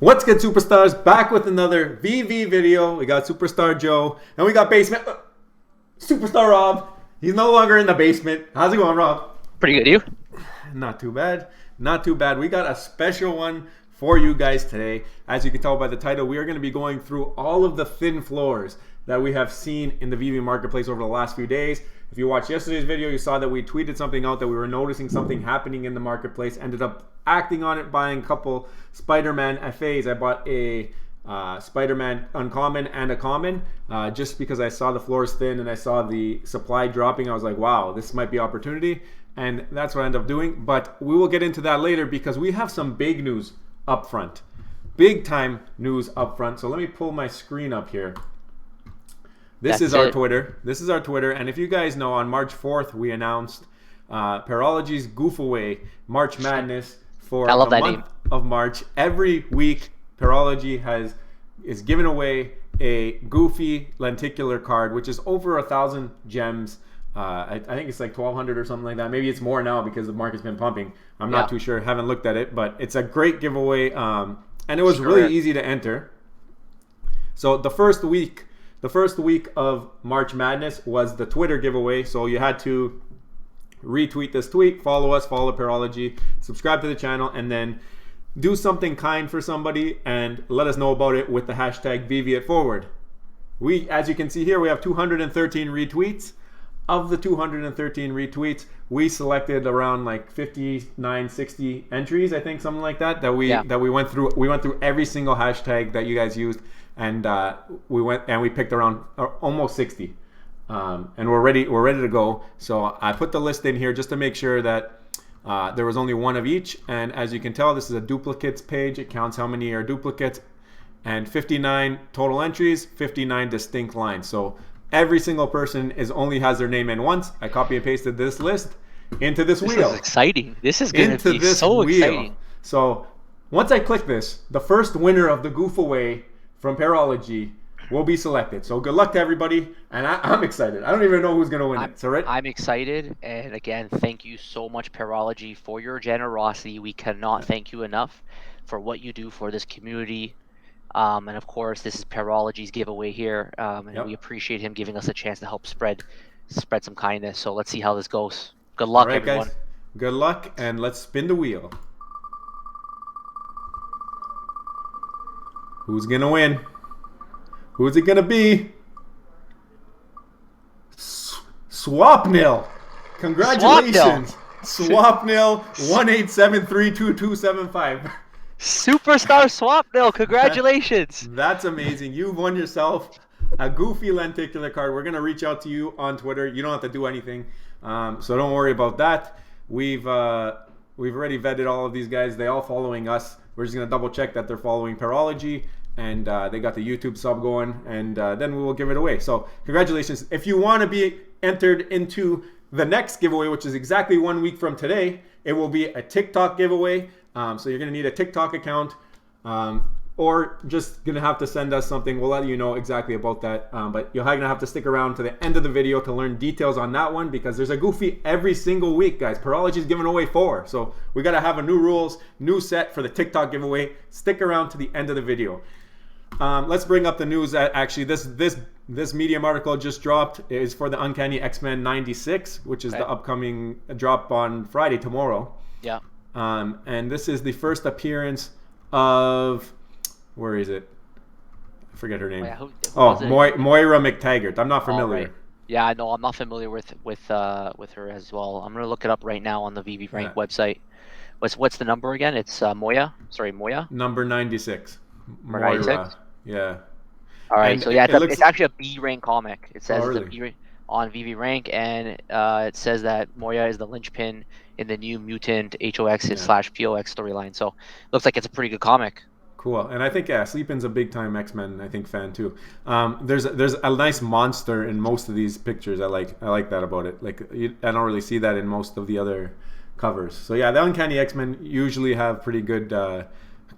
What's good, superstars? Back with another VV video. We got Superstar Joe, and we got basement Superstar Rob. He's no longer in the basement. How's it going, Rob? Pretty good, you? Not too bad. Not too bad. We got a special one for you guys today. As you can tell by the title, we are going to be going through all of the thin floors that we have seen in the VV marketplace over the last few days. If you watched yesterday's video, you saw that we tweeted something out that we were noticing something happening in the marketplace. Ended up acting on it, buying a couple Spider-Man FAs. I bought a Spider-Man uncommon and a common just because I saw the floors thin and I saw the supply dropping. I was like, wow, this might be opportunity. And that's what I ended up doing. But we will get into that later because we have some big news up front. Big time news up front. So let me pull my screen up here. This is our Twitter. This is our Twitter. And if you guys know, on March 4th, we announced Perology's Goof Away March Madness for the month of March. Every week, Pairology is giving away a goofy lenticular card, which is over 1,000 gems. I think it's like 1,200 or something like that. Maybe it's more now because the market's been pumping. I'm not too sure. Haven't looked at it, but it's a great giveaway. And it was really easy to enter. So the first week of March Madness was the Twitter giveaway. So you had to retweet this tweet, follow us, follow Perology, subscribe to the channel, and then do something kind for somebody and let us know about it with the hashtag VVItForward. As you can see here, we have 213 retweets. Of the 213 retweets, we selected around like 59, 60 entries, I think, something like that. That we went through. We went through every single hashtag that you guys used, and we picked around almost 60. And we're ready to go. So I put the list in here just to make sure that there was only one of each. And as you can tell, this is a duplicates page. It counts how many are duplicates, and 59 total entries, 59 distinct lines. So every single person only has their name in once. I copy and pasted this list into this wheel. This is exciting. This is going to be so exciting. So once I click this, the first winner of the Goof Away from Perology will be selected. So good luck to everybody, and I'm excited. I don't even know who's going to win it. So right? I'm excited, and again, thank you so much, Perology, for your generosity. We cannot thank you enough for what you do for this community. And of course, this is Pairology's giveaway here, and we appreciate him giving us a chance to help spread some kindness. So let's see how this goes. Good luck, everyone. Guys. Good luck, and let's spin the wheel. Who's gonna win? Who's it gonna be? Swapnil. Congratulations, Swapnil 187322275. Superstar Swapnil, congratulations. That's amazing. You've won yourself a goofy lenticular card. We're going to reach out to you on Twitter. You don't have to do anything. So don't worry about that. We've already vetted all of these guys. They all following us. We're just going to double check that they're following Perology, and they got the YouTube sub going, and then we will give it away. So congratulations. If you want to be entered into the next giveaway, which is exactly 1 week from today, it will be a TikTok giveaway. So you're going to need a TikTok account, or just going to have to send us something. We'll let you know exactly about that. But you're going to have to stick around to the end of the video to learn details on that one, because there's a goofy every single week, guys. Perology is giving away 4. So we got to have a new rules, new set for the TikTok giveaway. Stick around to the end of the video. Let's bring up the news that actually this Medium article just dropped. It is for the Uncanny X-Men 96, which is the upcoming drop on Friday, tomorrow. Yeah. And this is the first appearance of, where is it? I forget her name. Moira McTaggart. I'm not familiar. Right. Yeah, I know. I'm not familiar with her as well. I'm gonna look it up right now on the VV Rank website. What's the number again? It's Moya. Sorry, Moya. Number 96. Number 96. Yeah. All right. And so yeah, it's actually a B rank comic. It says it's a B rank on VV Rank, and it says that Moya is the linchpin in the New Mutant HOX/POX storyline. So looks like it's a pretty good comic. Cool. And I think Sleepin's a big time X-Men fan too. There's a nice monster in most of these pictures. I like that about it. Like I don't really see that in most of the other covers. So yeah, the Uncanny X-Men usually have pretty good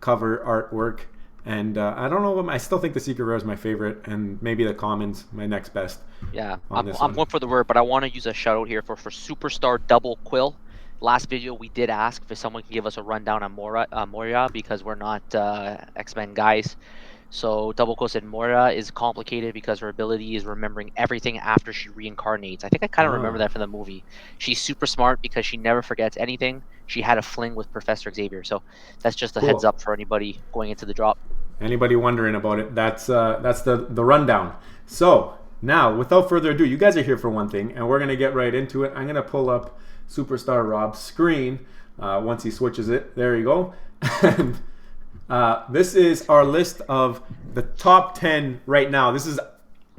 cover artwork. And I don't know. I still think the Secret Rare is my favorite, and maybe the Commons my next best. Yeah, I'm going for the word, but I want to use a shout out here for Superstar Double Quill. last video we did ask if someone can give us a rundown on Moira because we're not X-Men guys. So Double Quote said Moira is complicated because her ability is remembering everything after she reincarnates. I think I kind of remember Oh, that from the movie. She's super smart because she never forgets anything. She had a fling with Professor Xavier. So that's just a heads cool. up for anybody going into the drop. Anybody wondering about it? That's the rundown. So now, without further ado, you guys are here for one thing, and we're gonna get right into it. I'm gonna pull up Superstar Rob's screen once he switches it. There you go. And this is our list of the top 10 right now. This is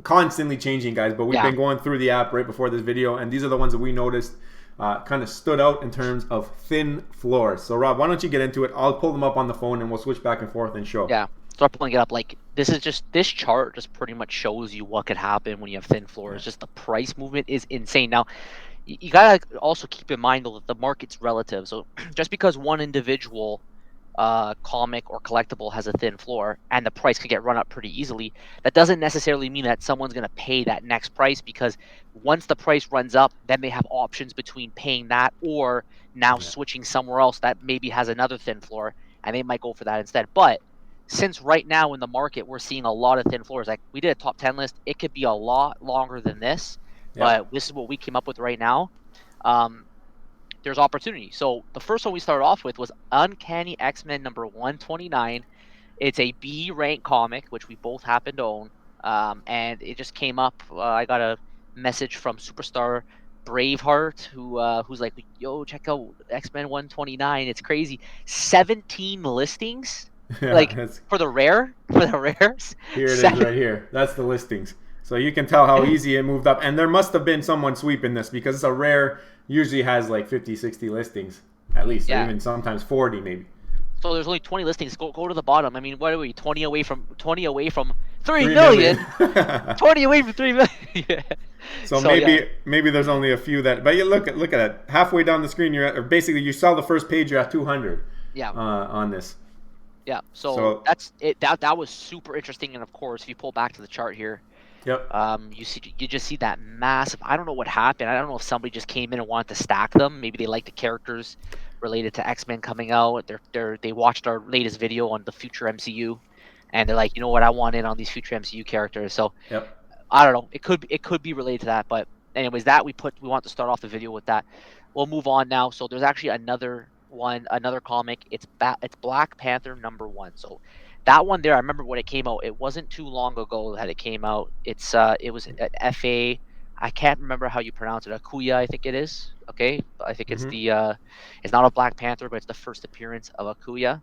constantly changing, guys, but we've been going through the app right before this video, and these are the ones that we noticed kind of stood out in terms of thin floors. So Rob, why don't you get into it? I'll pull them up on the phone and we'll switch back and forth and show. Yeah. Start pulling it up. Like this chart just pretty much shows you what could happen when you have thin floors. Just the price movement is insane. Now, you gotta also keep in mind though that the market's relative. So just because one individual comic or collectible has a thin floor and the price can get run up pretty easily, that doesn't necessarily mean that someone's going to pay that next price, because once the price runs up, then they have options between paying that or now switching somewhere else that maybe has another thin floor, and they might go for that instead. But since right now in the market we're seeing a lot of thin floors, like we did a top 10 list, it could be a lot longer than this, but this is what we came up with right now. There's opportunity. So the first one we started off with was Uncanny X-Men number 129. It's a B rank comic, which we both happen to own, and it just came up. I got a message from Superstar Braveheart, who's like, "Yo, check out X-Men 129. It's crazy. 17 listings, like for the rares. Here it is right here. That's the listings. So you can tell how easy it moved up. And there must have been someone sweeping this, because it's a rare, usually has like 50, 60 listings at least, or even sometimes 40 maybe. So there's only 20 listings. Go to the bottom. I mean, what are we? 20 away from 3 million. 20 away from 3 million. Yeah. So maybe there's only a few that. But you look at it. Halfway down the screen, you're at, or basically you saw the first page. You're at 200. On this. Yeah. So that's it. That was super interesting. And of course, if you pull back to the chart here. You just see that massive. I don't know what happened. I don't know if somebody just came in and wanted to stack them. Maybe they like the characters related to X-Men coming out. They watched our latest video on the future MCU, and they're like, you know what, I want in on these future MCU characters. So I don't know. It could be related to that. But anyways, we want to start off the video with that. We'll move on now. So there's actually another comic. It's Black Panther number 1. So that one there, I remember when it came out. It wasn't too long ago that it came out. It was an FA. I can't remember how you pronounce it. Akuya, I think it is. Okay, I think it's it's not a Black Panther, but it's the first appearance of Akuya.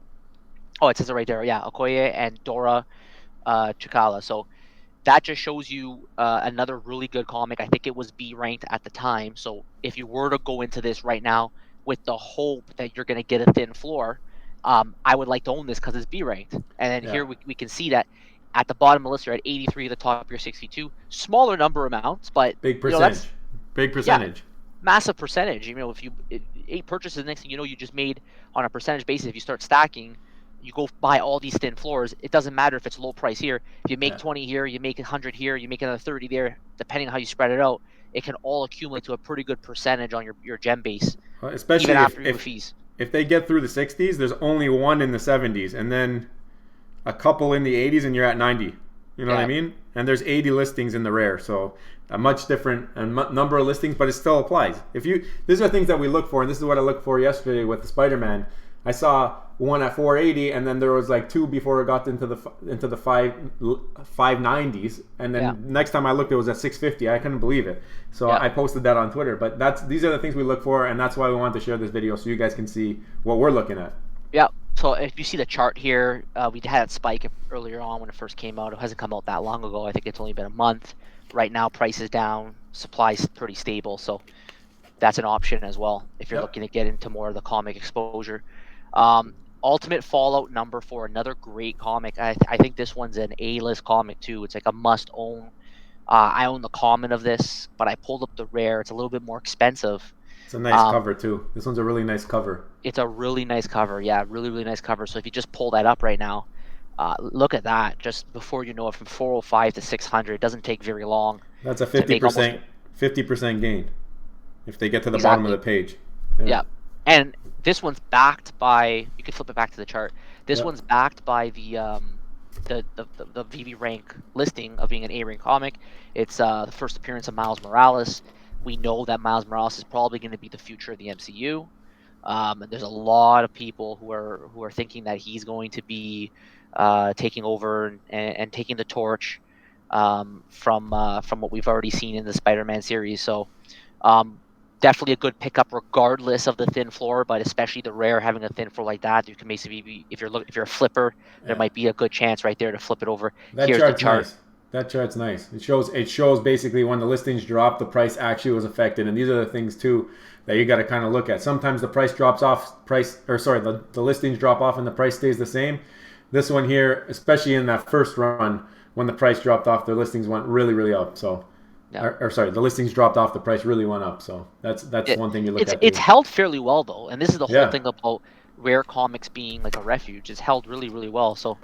Oh, it says it right there. Yeah, Okoye and Dora Chikala. So that just shows you another really good comic. I think it was B ranked at the time. So if you were to go into this right now with the hope that you're going to get a thin floor, I would like to own this because it's B ranked. And then here we can see that at the bottom of the list, you're at 83, at the top you're 62. Smaller number amounts, but big percentage. Big percentage. Yeah, massive percentage. You know, if you 8 purchases, the next thing you know, you just made on a percentage basis. If you start stacking, you go buy all these thin floors. It doesn't matter if it's low price here. If you make 20 here, you make 100 here, you make another 30 there. Depending on how you spread it out, it can all accumulate to a pretty good percentage on your gem base, especially even after your fees. If they get through the 60s, there's only one in the 70s, and then a couple in the 80s, and you're at 90. You know what I mean? And there's 80 listings in the rare, so a much different number of listings, but it still applies. These are things that we look for, and this is what I looked for yesterday with the Spider-Man. I saw one at 480, and then there was like 2 before it got into the 590s, and then next time I looked, it was at 650. I couldn't believe it, so I posted that on Twitter. But these are the things we look for, and that's why we wanted to share this video so you guys can see what we're looking at. Yeah. So if you see the chart here, we had that spike earlier on when it first came out. It hasn't come out that long ago. I think it's only been a month. Right now, price is down, supply's pretty stable, so that's an option as well if you're looking to get into more of the comic exposure. Ultimate Fallout number 4, another great comic. I think this one's an A-list comic too. It's like a must-own. I own the common of this, but I pulled up the rare. It's a little bit more expensive. It's a nice cover too. This one's a really nice cover. It's a really nice cover. Yeah, really, really nice cover. So if you just pull that up right now, look at that. Just before you know it, from 405 to 600, it doesn't take very long. That's a 50% gain if they get to the bottom of the page. Yeah. And this one's backed by. You can flip it back to the chart. This Yep. one's backed by the VV rank listing of being an A rank comic. It's the first appearance of Miles Morales. We know that Miles Morales is probably going to be the future of the MCU. And there's a lot of people who are thinking that he's going to be taking over and taking the torch from what we've already seen in the Spider-Man series. So um, definitely a good pickup regardless of the thin floor, but especially the rare having a thin floor like that. You can basically be, if you're a flipper, there Yeah. might be a good chance right there to flip it over. That Here's the chart's chart. nice. That chart's nice. It shows basically when the listings drop, the price actually was affected, and these are the things too that you got to kind of look at. Sometimes the price drops off, the listings drop off and the price stays the same. This one here, especially in that first run, when the price dropped off, the listings went really really up. So, Yeah. the listings dropped off, the price really went up. So that's It, one thing you look it's at it's too. held fairly well though, and this is the whole Yeah. thing about rare comics being like a refuge. It's held really really well. So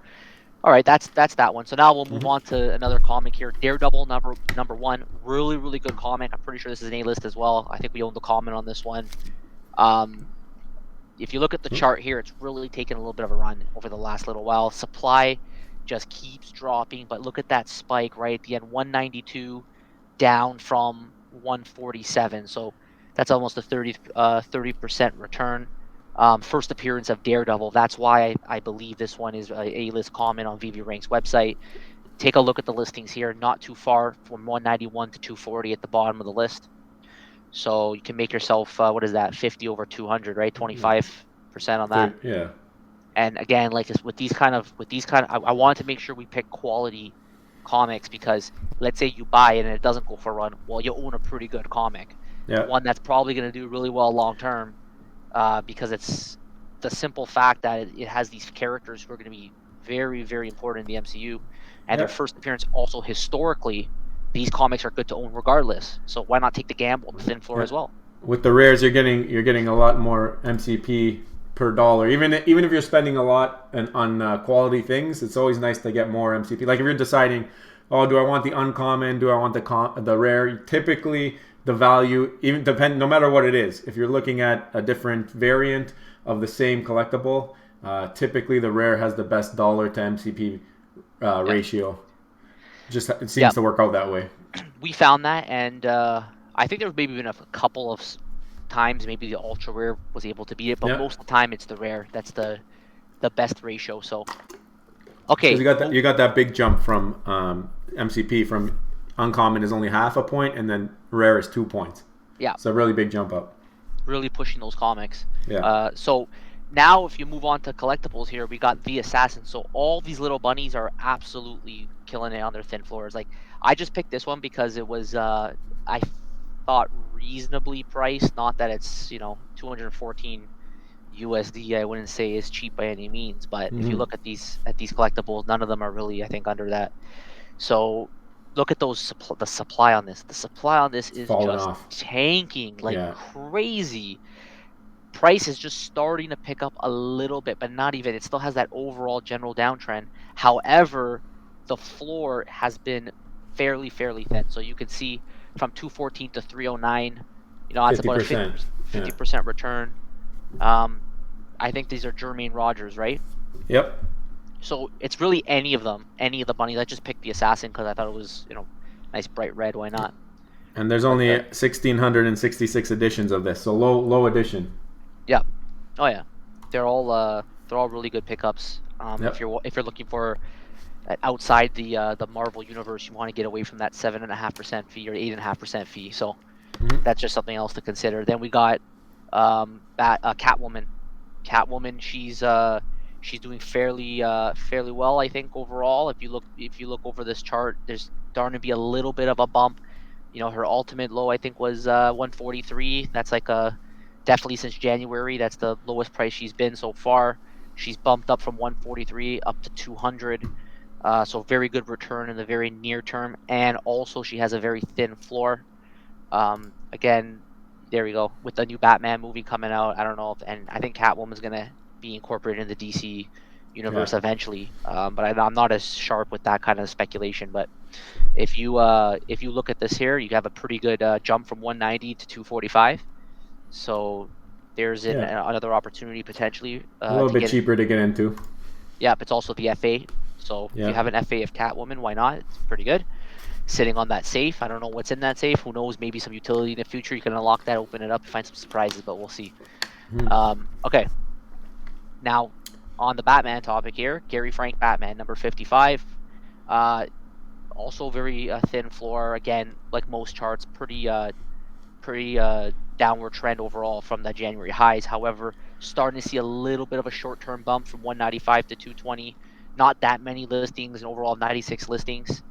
all right, that's that one. So now we'll move Hmm. on to another comic here. Daredevil number one, really really good comic. I'm pretty sure this is an A list as well. I think we own the comment on this one. Um, if you look at the chart here, it's really taken a little bit of a run over the last little while. Supply just keeps dropping, but look at that spike right at the end, 192 down from 147. So that's almost a 30% return. First appearance of Daredevil. That's why I believe this one is a list comment on VV Rank's website. Take a look at the listings here. Not too far from 191 to 240 at the bottom of the list. So you can make yourself what is that? 50 over 200, right? 25% on that. Yeah. And again, like with these kind of, I wanted to make sure we pick quality comics because let's say you buy it and it doesn't go for a run, well, you own a pretty good comic, Yeah. one that's probably going to do really well long term, because it's the simple fact that it has these characters who are going to be very, very important in the MCU, and their Yeah. first appearance also historically, these comics are good to own regardless. So why not take the gamble on the thin floor Yeah. as well? With the rares, you're getting a lot more MCP per dollar. Even if you're spending a lot on quality things, it's always nice to get more MCP. Like if you're deciding, oh, do I want the uncommon? Do I want the rare? Typically, the value no matter what it is. If you're looking at a different variant of the same collectible, typically the rare has the best dollar to MCP Yeah, ratio. Just it yeah. seems to work out that way. We found that, and I think there maybe been a couple of times maybe the ultra rare was able to beat it, but Yeah. most of the time it's the rare that's the best ratio. So Because okay, you got that big jump from MCP from uncommon is only half a point, and then rare is 2 points. yeah, It's a really big jump up. really pushing those comics. Yeah. So now if you move on to collectibles here, we got the assassin. So all these little bunnies are absolutely killing it on their thin floors. Like I just picked this one because it was I thought reasonably priced. Not that it's 214 USD. I wouldn't say is cheap by any means, but if you Hmm. look at these collectibles, none of them are really I think under that. So look at the supply on this. The supply on this It's is falling just off. tanking like Yeah. crazy. Price is just starting to pick up a little bit, but not even. It still has that overall general downtrend. However, the floor has been fairly thin. So you can see from 214 to 309, that's Fifty about a percent. Yeah. 50% return. Um, I think these are Jermaine Rogers, right? Yep. So it's really any of them, any of the bunnies. I just picked the assassin because I thought it was, nice bright red. Why not? And there's But only 1,666 editions of this, so low edition. yeah, oh yeah, they're all really good pickups. If Yep. you're looking for outside the Marvel universe, you want to get away from that 7.5% fee or 8.5% fee. So Hmm. that's just something else to consider. Then we got Catwoman. Catwoman, she's doing fairly well, I think overall. If you look over this chart, there's starting to be a little bit of a bump. Her ultimate low I think was 143. That's like definitely since January. That's the lowest price she's been so far. She's bumped up from 143 up to 200. So very good return in the very near term, and also she has a very thin floor. Again, there we go with the new Batman movie coming out. I don't know and I think Catwoman's gonna be incorporated in the DC Yeah. universe eventually. But I'm not as sharp with that kind of speculation. But if you look at this here, you have a pretty good jump from 190 to 245. So there's another opportunity potentially A little to bit get in. cheaper to get into. Yep, it's also the FA. So if you Yeah. have an FA of Catwoman, why not? It's pretty good. Sitting on that safe. I don't know what's in that safe. Who knows? Maybe some utility in the future. You can unlock that, open it up, find some surprises, but we'll see. Okay. Now, on the Batman topic here, Gary Frank Batman, number 55. Also very thin floor. Again, like most charts, pretty downward trend overall from the January highs. However, starting to see a little bit of a short-term bump from 195 to 220. Not that many listings, and overall 96 listings.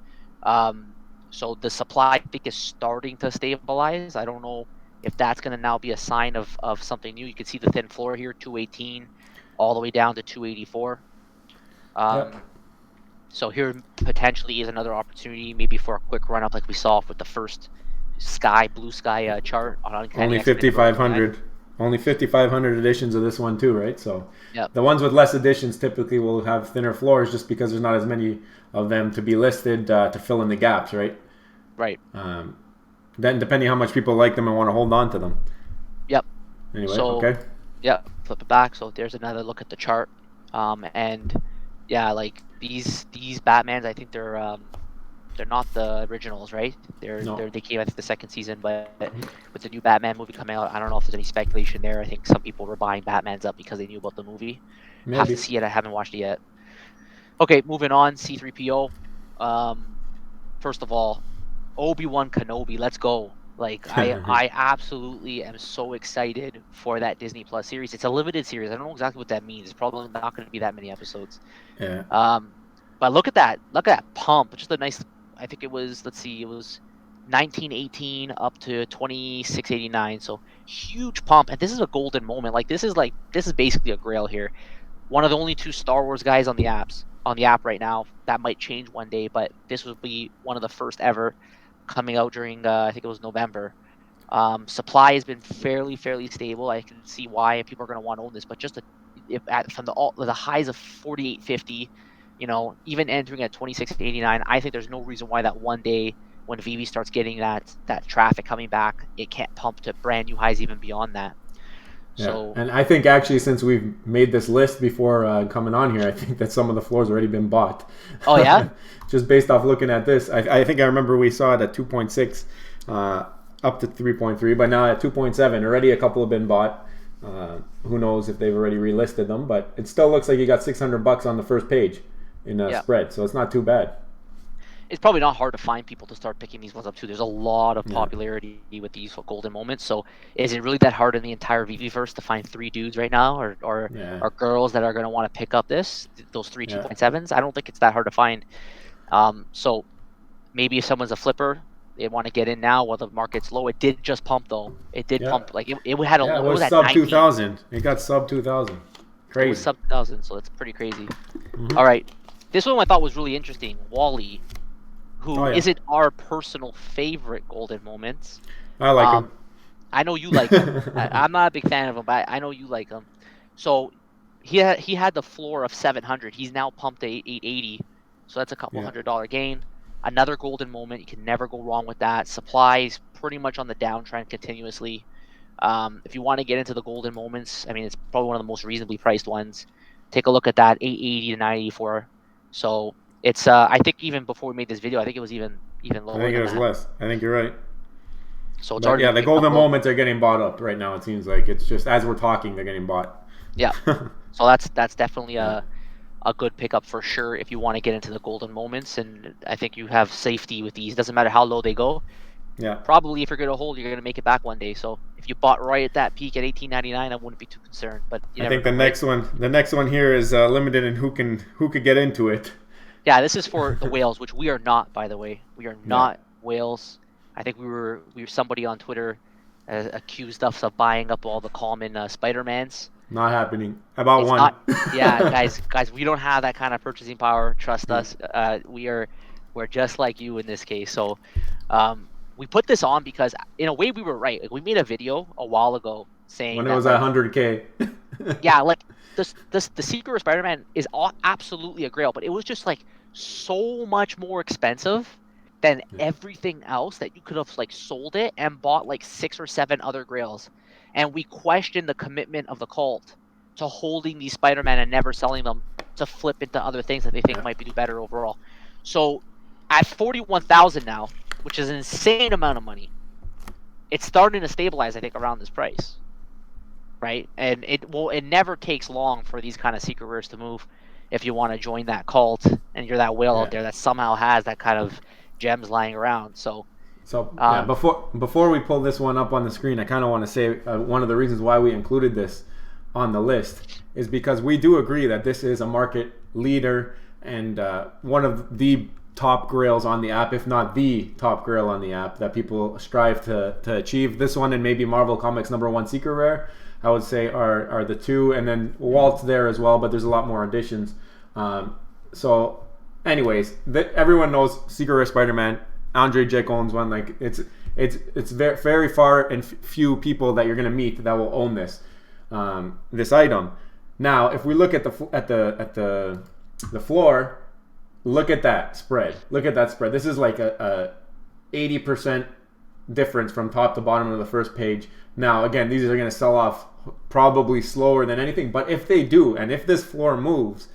So the supply, I think, is starting to stabilize. I don't know if that's going to now be a sign of something new. You can see the thin floor here, 218, all the way down to 284. Yep. So here potentially is another opportunity, maybe for a quick run up, like we saw with the first blue sky chart on Uncanny Only X-Men. 5,500. Only 5,500 editions of this one too, right? So Yep. the ones with less editions typically will have thinner floors, just because there's not as many of them to be listed to fill in the gaps, right? Right. Then depending how much people like them and want to hold on to them. Yep. Anyway, So, okay. yep. Flip it back. So there's another look at the chart. And yeah, like these Batmans, I think they're not the originals, right? They came, I think, the second season, but with the new Batman movie coming out, I don't know if there's any speculation there. I think some people were buying Batmans up because they knew about the movie. Have to Maybe. see it. I haven't watched it yet. Okay, moving on. C3PO. First of all, Obi-Wan Kenobi, let's go. Like I absolutely am so excited for that Disney Plus series. It's a limited series. I don't know exactly what that means. It's probably not going to be that many episodes. Yeah. But look at that. Look at that pump. Just a nice, I think it was, let's see, it was 1918 up to 2689. So huge pump. And this is a golden moment. This is basically a grail here. One of the only two Star Wars guys on the app right now. That might change one day, but this would be one of the first ever coming out during I think it was November. Supply has been fairly stable. I can see why people are going to want to own this, but just from the highs of 4850, even entering at 2689, I think there's no reason why that one day when Veve starts getting that traffic coming back, it can't pump to brand new highs even beyond that. Yeah, So, and I think actually since we've made this list before coming on here, I think that some of the floors already been bought. oh yeah, Just based off looking at this, I think I remember we saw it at 2.6 up to 3.3, but now at 2.7, already a couple have been bought. Who knows if they've already relisted them, but it still looks like you got $600 on the first page in a spread, so it's not too bad. It's probably not hard to find people to start picking these ones up too. There's a lot of popularity with these golden moments. So is it really that hard in the entire VV-verse to find three dudes right now or girls that are going to want to pick up those three 2.7s? I don't think it's that hard to find. So maybe if someone's a flipper, they want to get in now while the market's low. It did just pump though. It did pump. Like it had a low. It was at sub 19. 2,000. It got sub 2,000. Crazy. It was sub 1,000, so it's pretty crazy. All right. This one I thought was really interesting. Wally, who isn't our personal favorite golden moments. I like him. I know you like him. I'm not a big fan of him, but I know you like him. So he had the floor of 700. He's now pumped to 880. So that's a couple $100 gain. Another golden moment. You can never go wrong with that. Supplies pretty much on the downtrend continuously. If you want to get into the golden moments, I mean, it's probably one of the most reasonably priced ones. Take a look at that, 880 to 984. So it's I think even before we made this video, I think it was even lower. I think it was less. I think you're right. So it's already the golden moments are getting bought up right now. It seems like it's just as we're talking, they're getting bought. Yeah. So that's definitely a good pickup for sure if you want to get into the golden moments, and I think you have safety with these. Doesn't matter how low they go. Yeah. Probably if you're going to hold, you're going to make it back one day. So if you bought right at that peak at 18.99, I wouldn't be too concerned. But I think the next one here is limited in who could get into it. Yeah, this is for the whales, which we are not, by the way. We are not whales. I think we were somebody on Twitter accused us of buying up all the common Spider-Mans. Not happening. About it's one. Guys, we don't have that kind of purchasing power. Trust us. We're just like you in this case. So we put this on because in a way we were right. Like, we made a video a while ago saying when it was at 100K. Yeah, like the Secret Spider-Man is absolutely a grail, but it was just like so much more expensive than everything else that you could have like sold it and bought like 6 or 7 other grails. and we question the commitment of the cult to holding these Spider-Man and never selling them to flip into other things that they think might be better overall. So at 41,000 now, which is an insane amount of money, it's starting to stabilize, I think, around this price, right? And it never takes long for these kind of secret rares to move if you want to join that cult and you're that whale out there that somehow has that kind of gems lying around. So before we pull this one up on the screen, I kind of want to say one of the reasons why we included this on the list is because we do agree that this is a market leader and one of the top grails on the app, if not the top grail on the app that people strive to achieve. This one and maybe Marvel Comics #1 secret rare, I would say are the two, and then Walt's there as well, but there's a lot more additions. So anyways, everyone knows secret rare Spider-Man. Andre Jake owns one. Like it's very, very far and few people that you're gonna meet that will own this item. Now, if we look at the floor, look at that spread. Look at that spread. This is like a 80% difference from top to bottom of the first page. Now, again, these are going to sell off probably slower than anything. But if they do, and if this floor moves,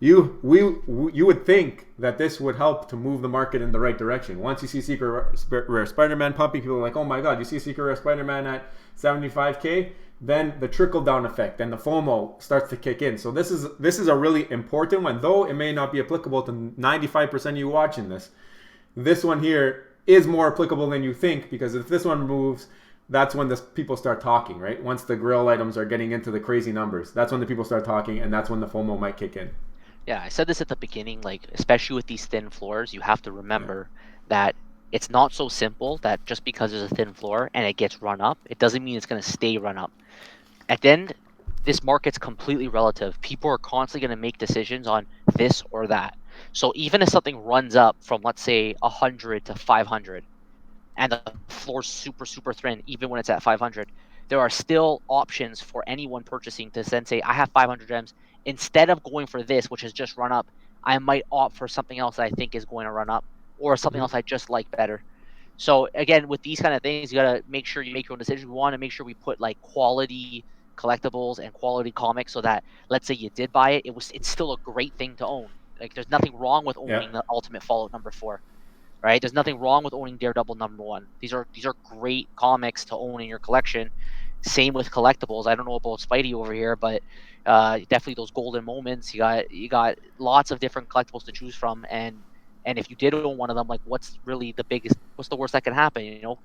you would think that this would help to move the market in the right direction. Once you see Secret Rare Spider-Man pumping, people are like, oh my God, you see Secret Rare Spider-Man at 75K? Then the trickle-down effect and the FOMO starts to kick in. So this is a really important one, though it may not be applicable to 95% of you watching this. This one here is more applicable than you think, because if this one moves, that's when people start talking, right? Once the grill items are getting into the crazy numbers, that's when the people start talking, and that's when the FOMO might kick in. Yeah, I said this at the beginning, like, especially with these thin floors, you have to remember that it's not so simple that just because there's a thin floor and it gets run up, it doesn't mean it's going to stay run up. At the end, this market's completely relative. People are constantly going to make decisions on this or that. So even if something runs up from, let's say, 100 to 500, and the floor's super, super thin, even when it's at 500, there are still options for anyone purchasing to then say, I have 500 gems. Instead of going for this, which has just run up, I might opt for something else that I think is going to run up, or something else I just like better. So again, with these kind of things, you got to make sure you make your own decisions. We want to make sure we put like quality collectibles and quality comics, so that, let's say you did buy it, it's still a great thing to own. Like, there's nothing wrong with owning the Ultimate Fallout #4, right? There's nothing wrong with owning Daredevil #1. These are great comics to own in your collection. Same with collectibles. I don't know about Spidey over here, but definitely those golden moments. You got lots of different collectibles to choose from, and if you did own one of them, like, what's the worst that can happen? You know,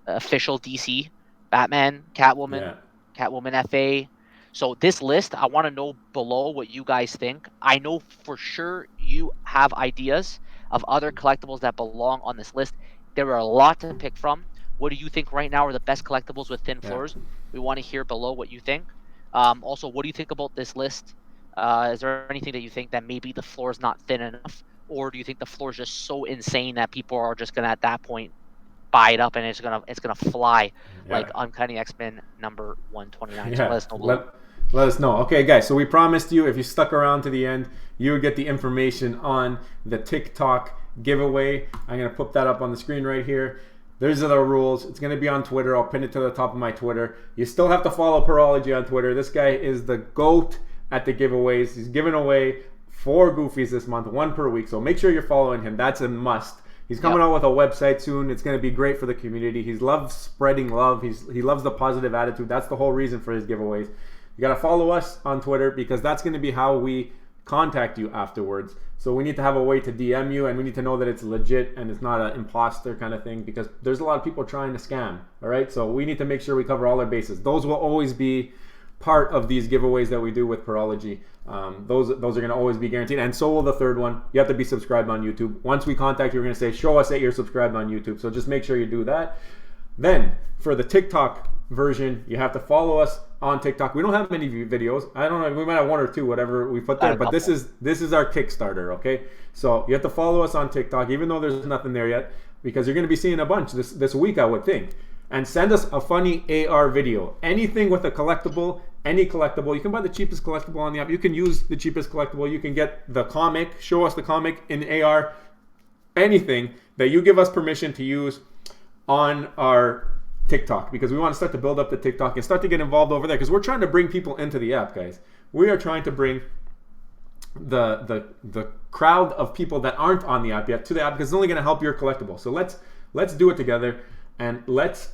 official DC, Batman, Catwoman, Catwoman FA. So this list, I want to know below what you guys think. I know for sure you have ideas of other collectibles that belong on this list. There are a lot to pick from. What do you think right now are the best collectibles with thin floors? We want to hear below what you think. Also, what do you think about this list? Is there anything that you think that maybe the floor is not thin enough? Or do you think the floor is just so insane that people are just going to, at that point, buy it up and it's gonna fly like Uncanny X-Men #129? So let us know. Let us know. Okay, guys, so we promised you, if you stuck around to the end, you would get the information on the TikTok giveaway. I'm going to put that up on the screen right here. There's the rules. It's going to be on Twitter. I'll pin it to the top of my Twitter. You still have to follow Perology on Twitter. This guy is the GOAT at the giveaways. He's giving away 4 Goofies this month, 1 per week. So make sure you're following him. That's a must. He's coming out with a website soon. It's going to be great for the community. He loves spreading love. He loves the positive attitude. That's the whole reason for his giveaways. You got to follow us on Twitter, because that's going to be how we contact you afterwards. So we need to have a way to DM you, and we need to know that it's legit and it's not an imposter kind of thing, because there's a lot of people trying to scam. All right, so we need to make sure we cover all our bases. Those will always be part of these giveaways that we do with Perology. Those are going to always be guaranteed, and so will the third one. You have to be subscribed on YouTube. Once we contact you, we're going to say, show us that you're subscribed on YouTube. So just make sure you do that. Then for the TikTok version, you have to follow us on TikTok. We don't have many videos. I don't know. We might have 1 or 2, whatever we put there. But this is our Kickstarter, okay? So you have to follow us on TikTok, even though there's nothing there yet, because you're going to be seeing a bunch this week, I would think. And send us a funny AR video. Anything with a collectible, any collectible. You can buy the cheapest collectible on the app. You can use the cheapest collectible. You can get the comic. Show us the comic in AR. Anything that you give us permission to use on our TikTok, because we want to start to build up the TikTok and start to get involved over there, because we're trying to bring people into the app, guys. We are trying to bring the crowd of people that aren't on the app yet to the app, because it's only going to help your collectible. So let's do it together, and let's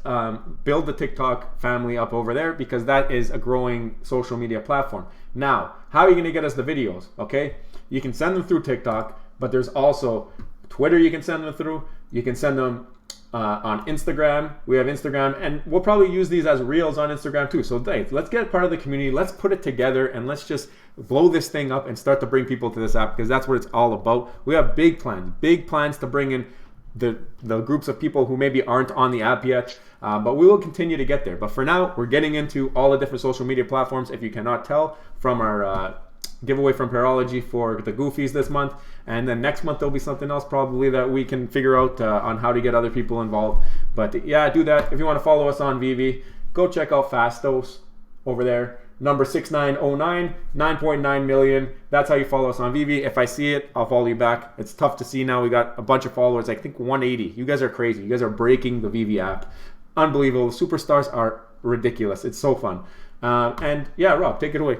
build the TikTok family up over there, because that is a growing social media platform. Now, how are you going to get us the videos? Okay, you can send them through TikTok, but there's also Twitter you can send them through. You can send them on Instagram. We have Instagram, and we'll probably use these as reels on Instagram too. So hey, let's get part of the community. Let's put it together, and let's just blow this thing up and start to bring people to this app, because that's what it's all about. We have big plans to bring in the groups of people who maybe aren't on the app yet, but we will continue to get there. But for now, we're getting into all the different social media platforms, if you cannot tell from our giveaway from Perology for the Goofies this month. And then next month there'll be something else probably that we can figure out on how to get other people involved. But yeah, do that. If you want to follow us on Veve, go check out Fastos over there. Number 6909, 9.9 million. That's how you follow us on Veve. If I see it, I'll follow you back. It's tough to see now. We got a bunch of followers, I think 180. You guys are crazy. You guys are breaking the Veve app. Unbelievable. The superstars are ridiculous. It's so fun. And yeah, Rob, take it away.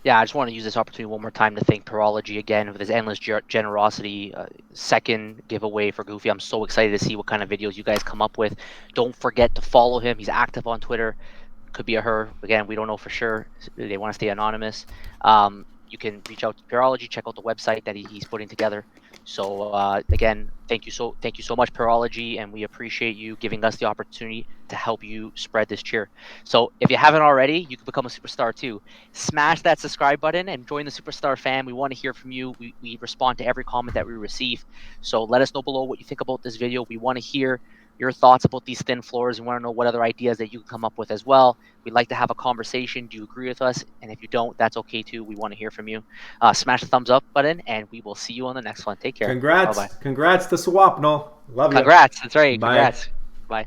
Yeah, I just want to use this opportunity one more time to thank Perology again for this endless generosity. Second giveaway for Goofy. I'm so excited to see what kind of videos you guys come up with. Don't forget to follow him. He's active on Twitter. Could be a her. Again, we don't know for sure. They want to stay anonymous. You can reach out to Perology, check out the website that he's putting together. So again, thank you so much, Perology, and we appreciate you giving us the opportunity to help you spread this cheer. So if you haven't already, you can become a superstar too. Smash that subscribe button and join the Superstar fam. We want to hear from you. We respond to every comment that we receive. So let us know below what you think about this video. We want to hear your thoughts about these thin floors. We want to know what other ideas that you can come up with as well. We'd like to have a conversation. Do you agree with us? And if you don't, that's okay too. We want to hear from you. Smash the thumbs up button, and we will see you on the next one. Take care. Congrats. Bye-bye. Congrats to Swapnel. Love you. Congrats. That's right. Bye. Congrats. Bye.